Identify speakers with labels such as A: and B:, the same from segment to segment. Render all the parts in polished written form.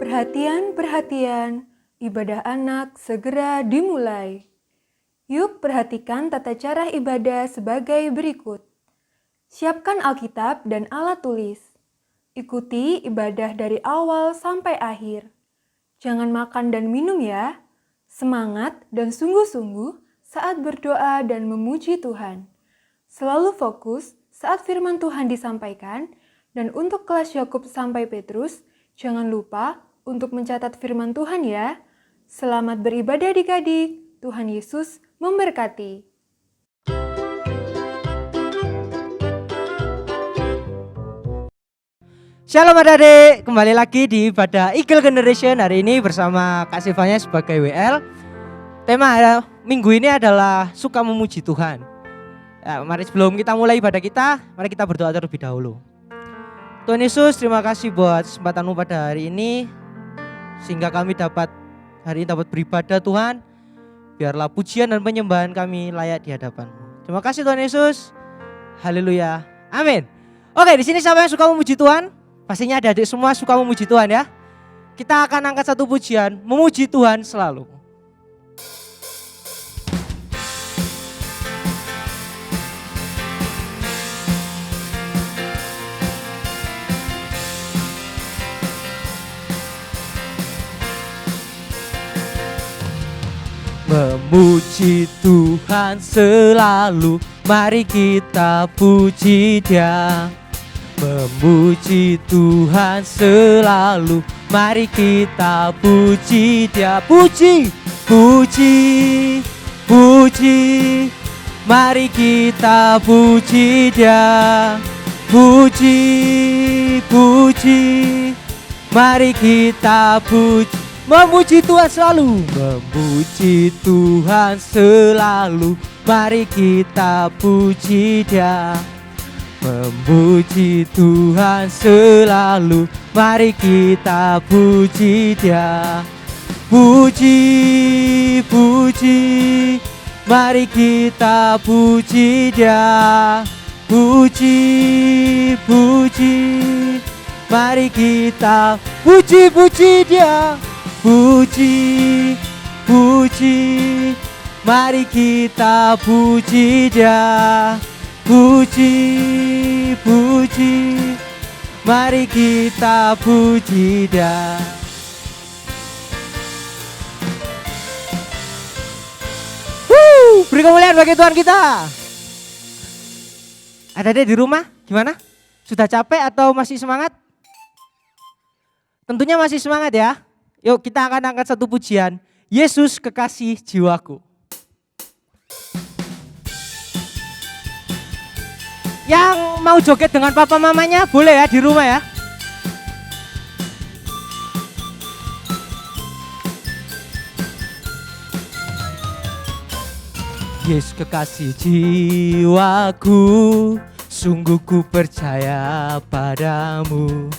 A: Perhatian, perhatian, ibadah anak segera dimulai. Yuk perhatikan tata cara ibadah sebagai berikut. Siapkan Alkitab dan alat tulis. Ikuti ibadah dari awal sampai akhir. Jangan makan dan minum ya. Semangat dan sungguh-sungguh saat berdoa dan memuji Tuhan. Selalu fokus saat firman Tuhan disampaikan, dan untuk kelas Yakub sampai Petrus, jangan lupa untuk mencatat firman Tuhan ya. Selamat beribadah adik-adik. Tuhan Yesus memberkati.
B: Shalom adik-adik, kembali lagi di ibadah Eagle Generation hari ini bersama Kak Silvanya sebagai WL. Tema minggu ini adalah suka memuji Tuhan. Ya, mari sebelum kita mulai ibadah kita, mari kita berdoa terlebih dahulu. Tuhan Yesus, terima kasih buat kesempatanmu pada hari ini, sehingga kami dapat beribadah Tuhan. Biarlah pujian dan penyembahan kami layak di hadapan-Mu. Terima kasih Tuhan Yesus. Haleluya. Amin. Oke, di sini siapa yang suka memuji Tuhan? Pastinya adik-adik semua suka memuji Tuhan ya. Kita akan angkat satu pujian, memuji Tuhan selalu. Memuji Tuhan selalu, mari kita puji Dia. Memuji Tuhan selalu, mari kita puji Dia. Puji, puji, puji, mari kita puji Dia. Puji, puji, mari kita puji. Memuji Tuhan selalu, memuji Tuhan selalu, mari kita puji Dia. Memuji Tuhan selalu, mari kita puji Dia. Puji, puji, mari kita puji Dia. Puji, puji, mari kita puji Dia. Puji, puji, mari kita puji Dia. Puji, puji, mari kita puji Dia. Beri kemuliaan bagi Tuhan kita. Ada di rumah, gimana? Sudah capek atau masih semangat? Tentunya masih semangat ya. Yuk kita akan angkat satu pujian, Yesus kekasih jiwaku. Yang mau joget dengan papa mamanya boleh ya di rumah ya. Yesus kekasih jiwaku, sungguh ku percaya padamu.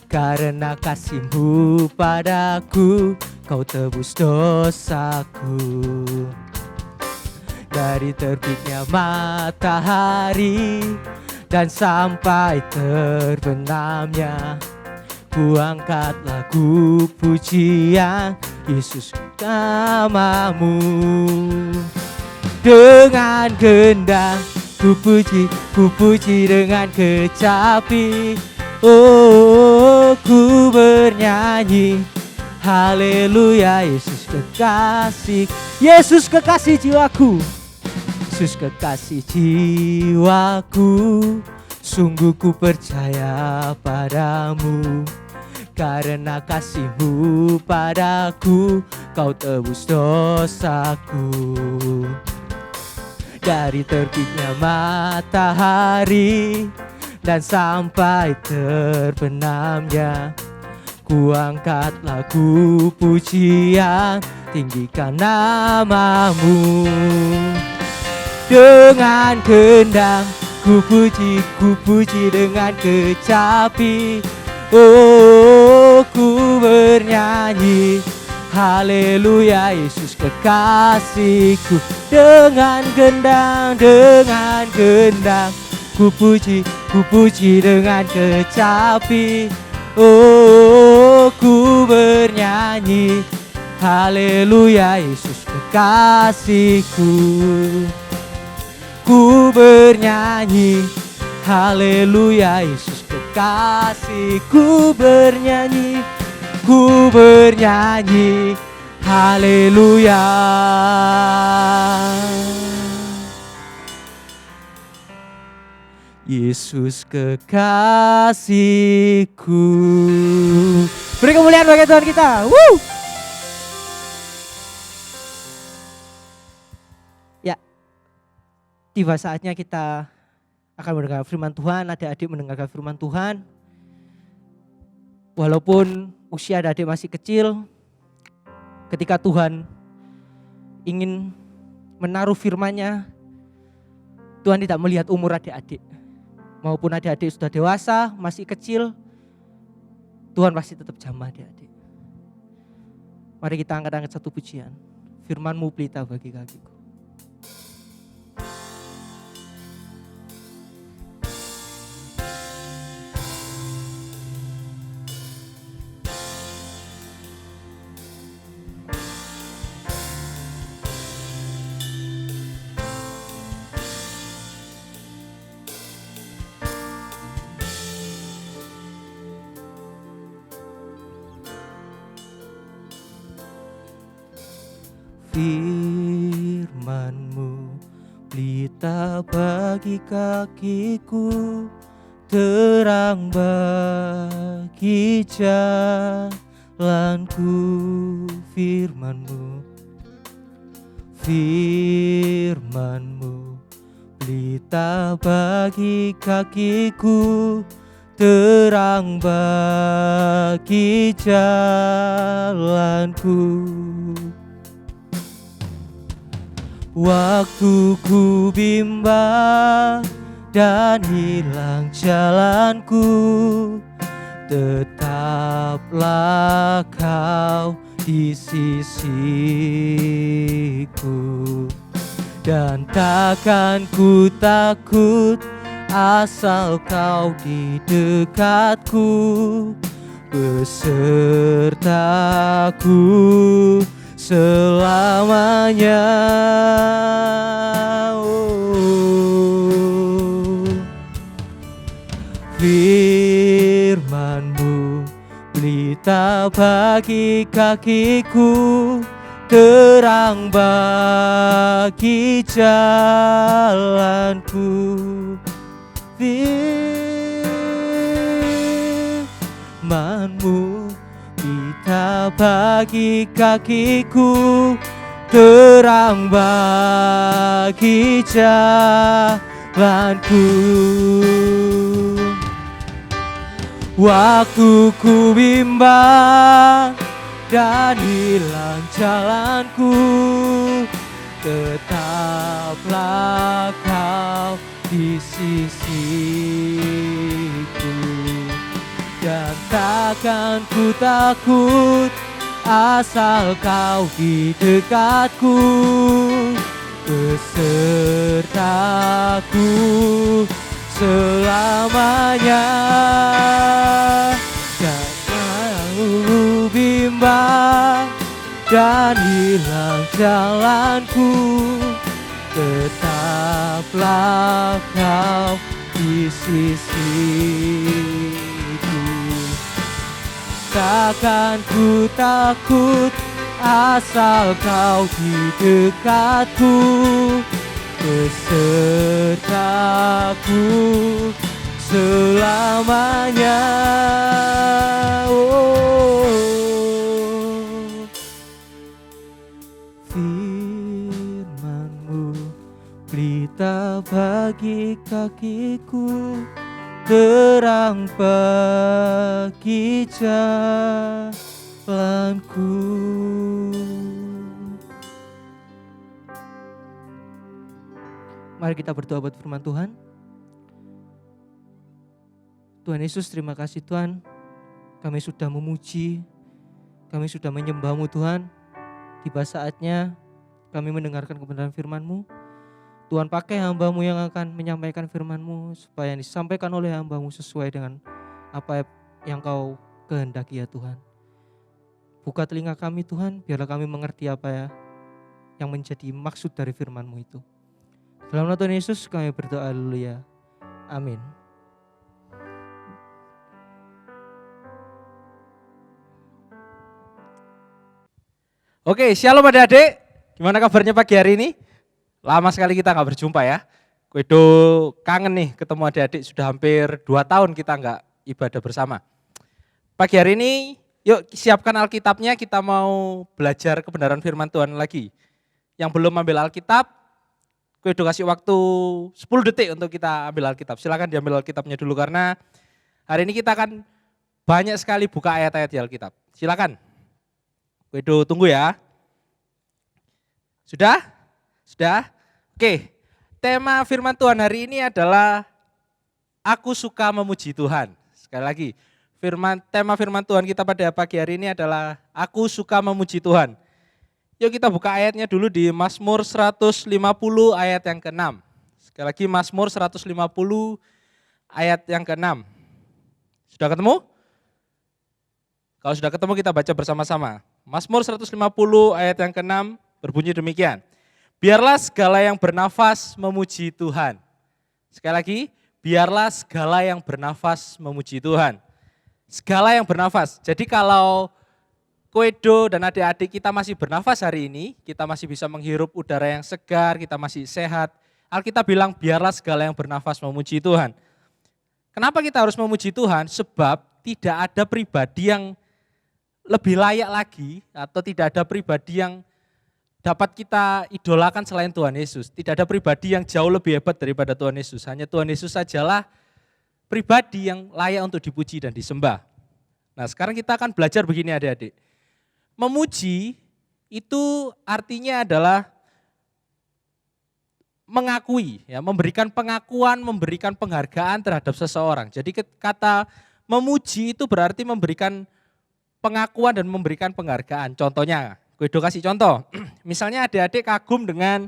B: Karena kasih-Mu padaku, Kau tebus dosaku. Dari terbitnya matahari dan sampai terbenamnya, ku angkat lagu pujian Yesus namamu. Dengan gendang ku puji dengan kecapi. Oh, ku bernyanyi, haleluya, Yesus kekasih, Yesus kekasih jiwaku. Yesus kekasih jiwaku, sungguh ku percaya padamu. Karena kasih-Mu padaku, Kau tebus dosaku. Dari terbitnya matahari dan sampai terbenamnya, ku angkat lagu pujian, tinggikan namamu. Dengan gendang ku puji dengan kecapi. Oh, ku bernyanyi, haleluya, Yesus kekasihku. Dengan gendang ku puji dengan kecapi. Oh, ku bernyanyi, haleluya Yesus kekasihku. Ku bernyanyi, haleluya Yesus kekasihku bernyanyi. Ku bernyanyi, haleluya. Yesus kekasihku. Beri kemuliaan bagi Tuhan kita. Woo! Ya, tiba saatnya kita akan mendengar firman Tuhan. Adik-adik mendengarkan firman Tuhan. Walaupun usia adik masih kecil, ketika Tuhan ingin menaruh firman-Nya, Tuhan tidak melihat umur adik-adik. Maupun adik-adik sudah dewasa, masih kecil, Tuhan pasti tetap jamah adik-adik. Mari kita angkat satu pujian. Firman-Mu pelita bagi kakiku. Firman-Mu pelita bagi kakiku, terang bagi jalanku. Firman-Mu, firman-Mu pelita bagi kakiku, terang bagi jalanku. Waktu ku bimbang dan hilang jalanku, tetaplah Kau di sisiku. Dan takkan ku takut asal Kau di dekatku, besertaku selamanya. Firman-Mu pelita bagi kakiku, terang bagi jalanku. Firman-Mu pelita bagi kakiku, terang bagi jalanku. Waktu ku bimbang dan hilang jalanku, tetaplah Kau di sisiku. Dan takkan ku takut asal Kau di dekatku, besertaku selamanya. Jangan ku bimbang dan hilang jalanku, tetaplah Kau di sisiku. Takkan ku takut asal Kau di dekatku, besertaku selamanya. Firman-Mu pelita bagi kakiku, terang bagi jalanku. Mari kita berdoa buat firman Tuhan. Tuhan Yesus, terima kasih Tuhan. Kami sudah memuji, kami sudah menyembah-Mu Tuhan. Tiba saatnya kami mendengarkan kebenaran firman-Mu. Tuhan, pakai hamba-Mu yang akan menyampaikan firman-Mu, supaya yang disampaikan oleh hamba-Mu sesuai dengan apa yang Kau kehendaki ya Tuhan. buka telinga kami Tuhan, biarlah kami mengerti apa ya yang menjadi maksud dari firman-Mu itu. Dalam nama Tuhan Yesus kami berdoa, haleluya. Amin. Oke, shalom adik-adik. Gimana kabarnya pagi hari ini? Lama sekali kita nggak berjumpa ya. Kuedo kangen nih ketemu adik-adik, sudah hampir 2 tahun kita nggak ibadah bersama. Pagi hari ini yuk siapkan Alkitabnya, kita mau belajar kebenaran firman Tuhan lagi. Yang belum ambil Alkitab, Kuedo kasih waktu 10 detik untuk kita ambil Alkitab. Silakan diambil Alkitabnya dulu karena hari ini kita akan banyak sekali buka ayat-ayat di Alkitab. Silakan. Kuedo tunggu ya. Sudah? Sudah? Oke. Tema firman Tuhan hari ini adalah aku suka memuji Tuhan. Sekali lagi, tema firman Tuhan kita pada pagi hari ini adalah aku suka memuji Tuhan. Yuk kita buka ayatnya dulu di Mazmur 150 ayat yang ke-6. Sekali lagi Mazmur 150 ayat yang ke-6. Sudah ketemu? Kalau sudah ketemu kita baca bersama-sama. Mazmur 150 ayat yang ke-6 berbunyi demikian. Biarlah segala yang bernafas memuji Tuhan. Sekali lagi, biarlah segala yang bernafas memuji Tuhan. Segala yang bernafas. Jadi kalau Kuedo dan adik-adik kita masih bernafas hari ini, kita masih bisa menghirup udara yang segar, kita masih sehat. Alkitab bilang biarlah segala yang bernafas memuji Tuhan. Kenapa kita harus memuji Tuhan? Sebab tidak ada pribadi yang lebih layak lagi atau tidak ada pribadi yang dapat kita idolakan selain Tuhan Yesus. Tidak ada pribadi yang jauh lebih hebat daripada Tuhan Yesus. Hanya Tuhan Yesus sajalah pribadi yang layak untuk dipuji dan disembah. Nah sekarang kita akan belajar begini adik-adik. Memuji itu artinya adalah mengakui, ya, memberikan pengakuan, memberikan penghargaan terhadap seseorang. Jadi kata memuji itu berarti memberikan pengakuan dan memberikan penghargaan. Contohnya, Kuedo kasih contoh. Misalnya adik-adik kagum dengan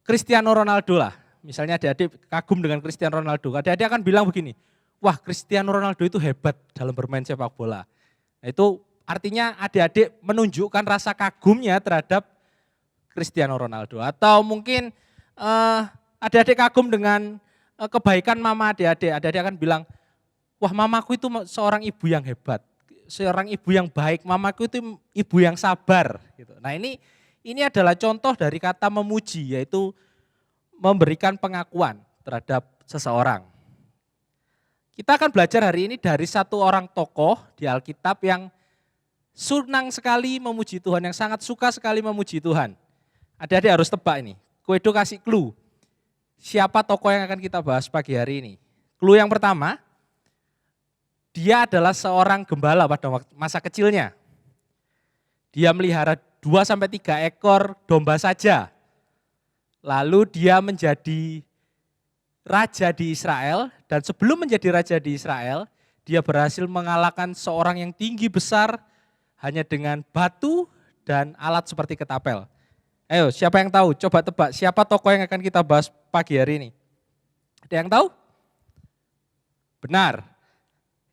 B: Cristiano Ronaldo lah. Misalnya adik-adik kagum dengan Cristiano Ronaldo. Adik-adik akan bilang begini, wah Cristiano Ronaldo itu hebat dalam bermain sepak bola. Nah, itu artinya adik-adik menunjukkan rasa kagumnya terhadap Cristiano Ronaldo. Atau mungkin adik-adik kagum dengan kebaikan mama adik-adik. Adik-adik akan bilang, wah mamaku itu seorang ibu yang hebat. Seorang ibu yang baik, mamaku itu ibu yang sabar. Gitu. Nah ini adalah contoh dari kata memuji, yaitu memberikan pengakuan terhadap seseorang. Kita akan belajar hari ini dari satu orang tokoh di Alkitab yang senang sekali memuji Tuhan, yang sangat suka sekali memuji Tuhan. Adik-adik harus tebak ini. Kuedo kasih clue. Siapa tokoh yang akan kita bahas pagi hari ini? Clue yang pertama, dia adalah seorang gembala pada masa kecilnya. Dia melihara 2-3 ekor domba saja. Lalu dia menjadi raja di Israel, dan sebelum menjadi raja di Israel, dia berhasil mengalahkan seorang yang tinggi besar hanya dengan batu dan alat seperti ketapel. Ayo, siapa yang tahu? Coba tebak, siapa tokoh yang akan kita bahas pagi hari ini? Ada yang tahu? Benar.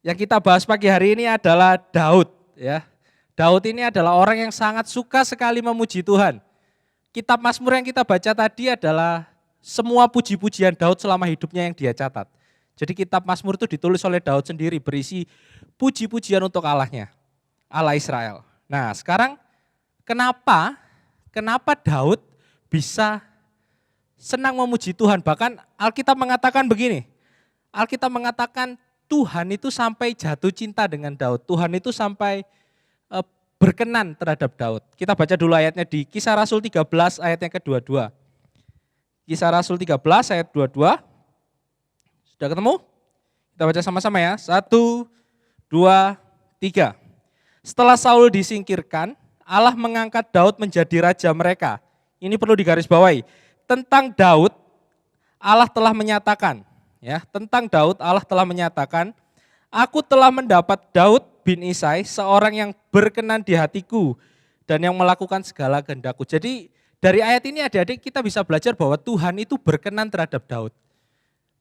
B: Yang kita bahas pagi hari ini adalah Daud. Ya. Daud ini adalah orang yang sangat suka sekali memuji Tuhan. Kitab Mazmur yang kita baca tadi adalah semua puji-pujian Daud selama hidupnya yang dia catat. Jadi kitab Mazmur itu ditulis oleh Daud sendiri, berisi puji-pujian untuk Allahnya, Allah Israel. Nah sekarang kenapa Daud bisa senang memuji Tuhan? Bahkan Alkitab mengatakan begini, Alkitab mengatakan Tuhan itu sampai jatuh cinta dengan Daud. Tuhan itu sampai berkenan terhadap Daud. Kita baca dulu ayatnya di Kisah Rasul 13 ayat yang ke-22. Kisah Rasul 13 ayat 22. Sudah ketemu? Kita baca sama-sama ya. 1, 2, 3. Setelah Saul disingkirkan, Allah mengangkat Daud menjadi raja mereka. Ini perlu digarisbawahi. Tentang Daud, Allah telah menyatakan, ya, tentang Daud Allah telah menyatakan, aku telah mendapat Daud bin Isai, seorang yang berkenan di hatiku dan yang melakukan segala kehendakku. Jadi dari ayat ini adik-adik kita bisa belajar bahwa Tuhan itu berkenan terhadap Daud.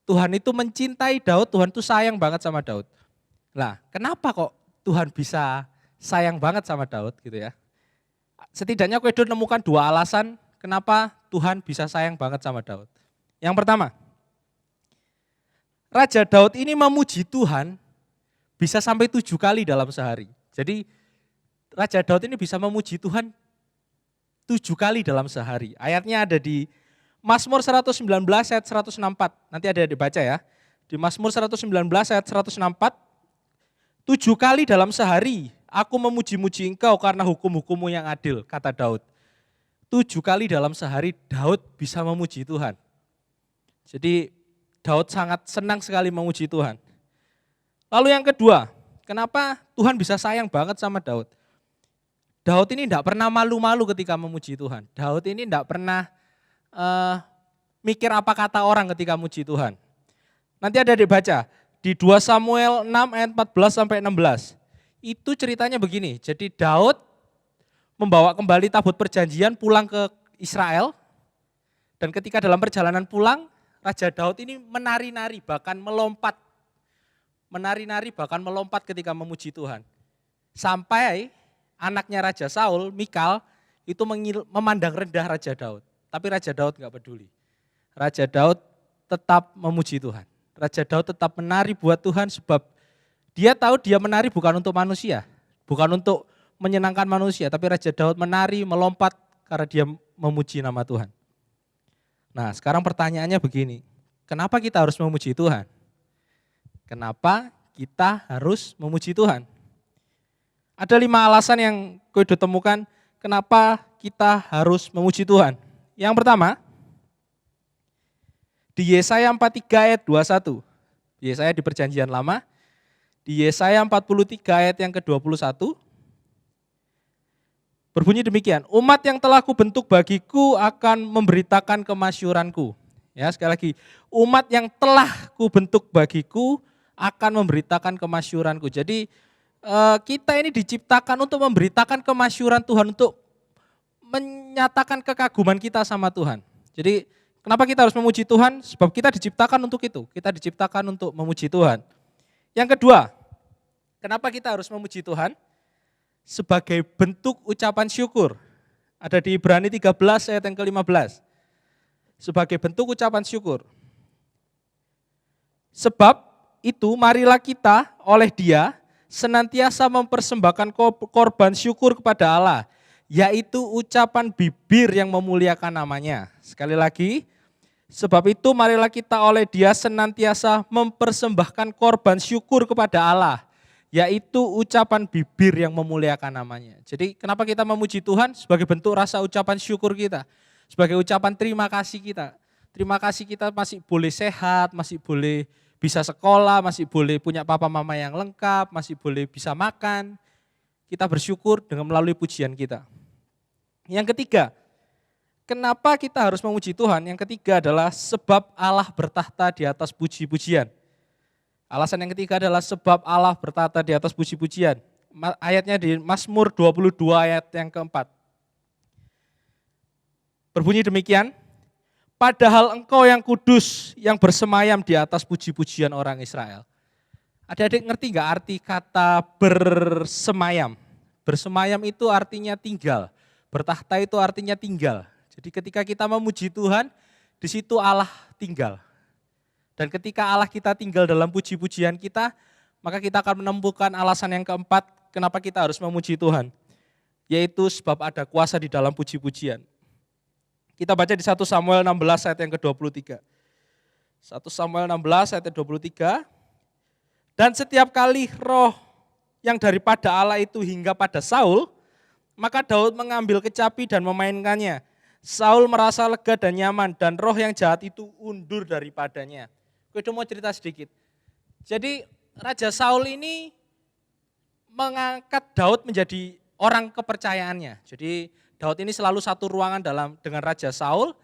B: Tuhan itu mencintai Daud, Tuhan itu sayang banget sama Daud. Nah, kenapa kok Tuhan bisa
C: sayang banget sama Daud gitu ya. Setidaknya kowe nemukan dua alasan kenapa Tuhan bisa sayang banget sama Daud. Yang pertama, Raja Daud ini memuji Tuhan bisa sampai 7 kali dalam sehari. Jadi Raja Daud ini bisa memuji Tuhan 7 kali dalam sehari. Ayatnya ada di Mazmur 119 ayat 164. Nanti ada dibaca ya. Di Mazmur 119 ayat 164. 7 kali dalam sehari aku memuji-muji engkau karena hukum-hukummu yang adil, kata Daud. 7 kali dalam sehari Daud bisa memuji Tuhan. Jadi Daud sangat senang sekali memuji Tuhan. Lalu yang kedua, kenapa Tuhan bisa sayang banget sama Daud? Daud ini tidak pernah malu-malu ketika memuji Tuhan. Daud ini tidak pernah mikir apa kata orang ketika memuji Tuhan. Nanti ada dibaca di 2 Samuel 6 ayat 14 sampai 16. Itu ceritanya begini, jadi Daud membawa kembali tabut perjanjian pulang ke Israel. Dan ketika dalam perjalanan pulang, Raja Daud ini menari-nari bahkan melompat. Menari-nari bahkan melompat ketika memuji Tuhan. Sampai anaknya Raja Saul, Mikal, itu memandang rendah Raja Daud. Tapi Raja Daud enggak peduli. Raja Daud tetap memuji Tuhan. Raja Daud tetap menari buat Tuhan sebab dia tahu dia menari bukan untuk manusia. Bukan untuk menyenangkan manusia. Tapi Raja Daud menari, melompat karena dia memuji nama Tuhan. Nah sekarang pertanyaannya begini. Kenapa kita harus memuji Tuhan? Kenapa kita harus memuji Tuhan? Ada 5 alasan yang gue udah temukan kenapa kita harus memuji Tuhan. Yang pertama, di Yesaya 43 ayat 21, Yesaya di perjanjian lama, di Yesaya 43 ayat yang ke-21, berbunyi demikian, umat yang telah kubentuk bagiku akan memberitakan kemasyuranku. Ya, sekali lagi, umat yang telah kubentuk bagiku akan memberitakan kemasyuranku. Jadi kita ini diciptakan untuk memberitakan kemasyuran Tuhan, untuk menyatakan kekaguman kita sama Tuhan. Jadi kenapa kita harus memuji Tuhan? Sebab kita diciptakan untuk itu. Kita diciptakan untuk memuji Tuhan. Yang kedua, kenapa kita harus memuji Tuhan? Sebagai bentuk ucapan syukur. Ada di Ibrani 13 ayat yang ke-15. Sebagai bentuk ucapan syukur. Sebab itu marilah kita oleh Dia senantiasa mempersembahkan korban syukur kepada Allah, yaitu ucapan bibir yang memuliakan namanya. Sekali lagi, sebab itu marilah kita oleh Dia senantiasa mempersembahkan korban syukur kepada Allah, yaitu ucapan bibir yang memuliakan namanya. Jadi kenapa kita memuji Tuhan? Sebagai bentuk rasa ucapan syukur kita, sebagai ucapan terima kasih kita. Terima kasih kita masih boleh sehat, masih boleh bisa sekolah, masih boleh punya papa mama yang lengkap, masih boleh bisa makan. Kita bersyukur dengan melalui pujian kita. Yang ketiga, kenapa kita harus memuji Tuhan? Yang ketiga adalah sebab Allah bertahta di atas puji-pujian. Alasan yang ketiga adalah sebab Allah bertahta di atas puji-pujian. Ayatnya di Mazmur 22 ayat yang keempat. Berbunyi demikian, padahal engkau yang kudus yang bersemayam di atas puji-pujian orang Israel. Adik-adik ngerti gak arti kata bersemayam? Bersemayam itu artinya tinggal. Bertahta itu artinya tinggal. Jadi ketika kita memuji Tuhan, di situ Allah tinggal. Dan ketika Allah kita tinggal dalam puji-pujian kita, maka kita akan menemukan alasan yang keempat kenapa kita harus memuji Tuhan. Yaitu sebab ada kuasa di dalam puji-pujian. Kita baca di 1 Samuel 16 ayat yang ke-23. 1 Samuel 16 ayat 23. Dan setiap kali roh yang daripada Allah itu hingga pada Saul, maka Daud mengambil kecapi dan memainkannya. Saul merasa lega dan nyaman dan roh yang jahat itu undur daripadanya. Gue mau cerita sedikit. Jadi Raja Saul ini mengangkat Daud menjadi orang kepercayaannya. Jadi Daud ini selalu satu ruangan dengan Raja Saul.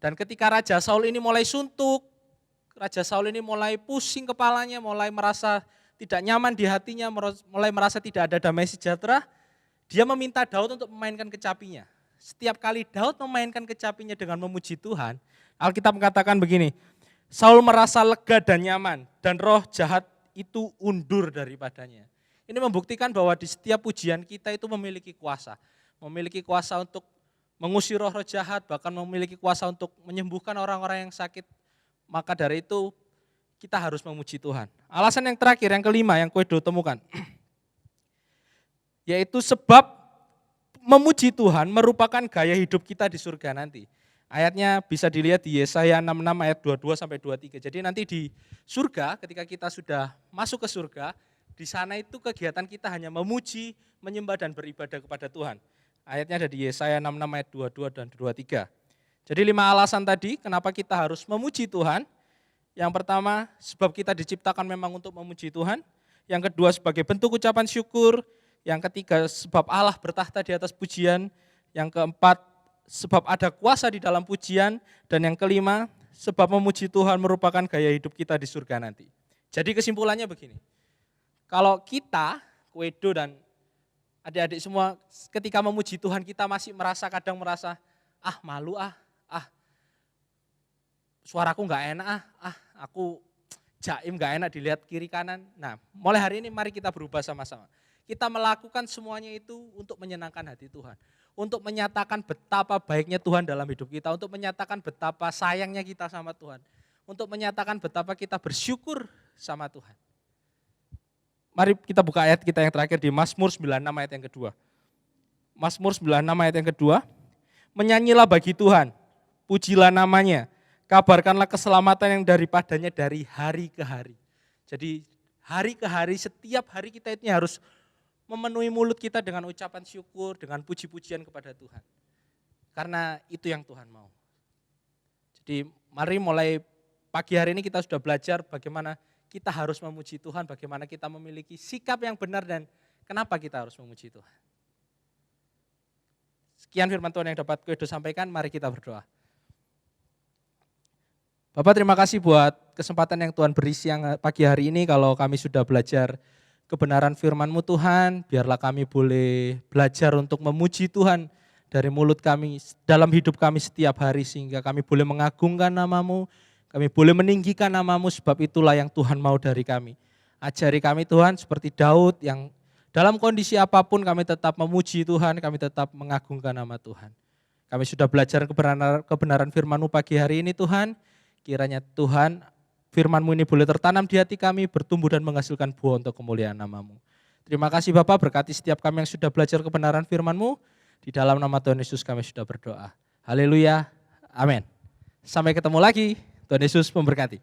C: Dan ketika Raja Saul ini mulai suntuk, Raja Saul ini mulai pusing kepalanya, mulai merasa tidak nyaman di hatinya, mulai merasa tidak ada damai sejahtera, dia meminta Daud untuk memainkan kecapinya. Setiap kali Daud memainkan kecapinya dengan memuji Tuhan, Alkitab mengatakan begini, Saul merasa lega dan nyaman, dan roh jahat itu undur daripadanya. Ini membuktikan bahwa di setiap pujian kita itu memiliki kuasa. Memiliki kuasa untuk mengusir roh-roh jahat, bahkan memiliki kuasa untuk menyembuhkan orang-orang yang sakit. Maka dari itu kita harus memuji Tuhan. Alasan yang terakhir, yang kelima yang Kwedo temukan. Yaitu sebab memuji Tuhan merupakan gaya hidup kita di surga nanti. Ayatnya bisa dilihat di Yesaya 66 ayat 22 sampai 23. Jadi nanti di surga ketika kita sudah masuk ke surga, di sana itu kegiatan kita hanya memuji, menyembah dan beribadah kepada Tuhan. Ayatnya ada di Yesaya 66 ayat 22 dan 23. Jadi 5 alasan tadi kenapa kita harus memuji Tuhan. Yang pertama, sebab kita diciptakan memang untuk memuji Tuhan. Yang kedua, sebagai bentuk ucapan syukur. Yang ketiga, sebab Allah bertahta di atas pujian. Yang keempat, sebab ada kuasa di dalam pujian. Dan yang kelima, sebab memuji Tuhan merupakan gaya hidup kita di surga nanti. Jadi kesimpulannya begini. Kalau kita, Kwedo dan adik-adik semua, ketika memuji Tuhan kita masih kadang merasa, malu suaraku gak enak aku jaim gak enak dilihat kiri kanan. Nah, mulai hari ini mari kita berubah sama-sama. Kita melakukan semuanya itu untuk menyenangkan hati Tuhan. Untuk menyatakan betapa baiknya Tuhan dalam hidup kita. Untuk menyatakan betapa sayangnya kita sama Tuhan. Untuk menyatakan betapa kita bersyukur sama Tuhan. Mari kita buka ayat kita yang terakhir di Mazmur 96 ayat yang kedua. Mazmur 96 ayat yang kedua. Menyanyilah bagi Tuhan, pujilah namanya, kabarkanlah keselamatan yang daripadanya dari hari ke hari. Jadi hari ke hari, setiap hari kita ini harus memenuhi mulut kita dengan ucapan syukur, dengan puji-pujian kepada Tuhan. Karena itu yang Tuhan mau. Jadi mari mulai pagi hari ini kita sudah belajar bagaimana kita harus memuji Tuhan, bagaimana kita memiliki sikap yang benar dan kenapa kita harus memuji Tuhan. Sekian firman Tuhan yang dapat Kwedo sampaikan, mari kita berdoa. Bapak terima kasih buat kesempatan yang Tuhan beri siang pagi hari ini kalau kami sudah belajar kebenaran firman-Mu Tuhan, biarlah kami boleh belajar untuk memuji Tuhan dari mulut kami, dalam hidup kami setiap hari sehingga kami boleh mengagungkan nama-Mu, kami boleh meninggikan nama-Mu sebab itulah yang Tuhan mau dari kami. Ajari kami Tuhan seperti Daud yang dalam kondisi apapun kami tetap memuji Tuhan, kami tetap mengagungkan nama Tuhan. Kami sudah belajar kebenaran firman-Mu pagi hari ini Tuhan, kiranya Tuhan firman-Mu ini boleh tertanam di hati kami, bertumbuh dan menghasilkan buah untuk kemuliaan nama-Mu. Terima kasih Bapak, berkati setiap kami yang sudah belajar kebenaran firman-Mu, di dalam nama Tuhan Yesus kami sudah berdoa. Haleluya, amin. Sampai ketemu lagi. Tuhan Yesus memberkati.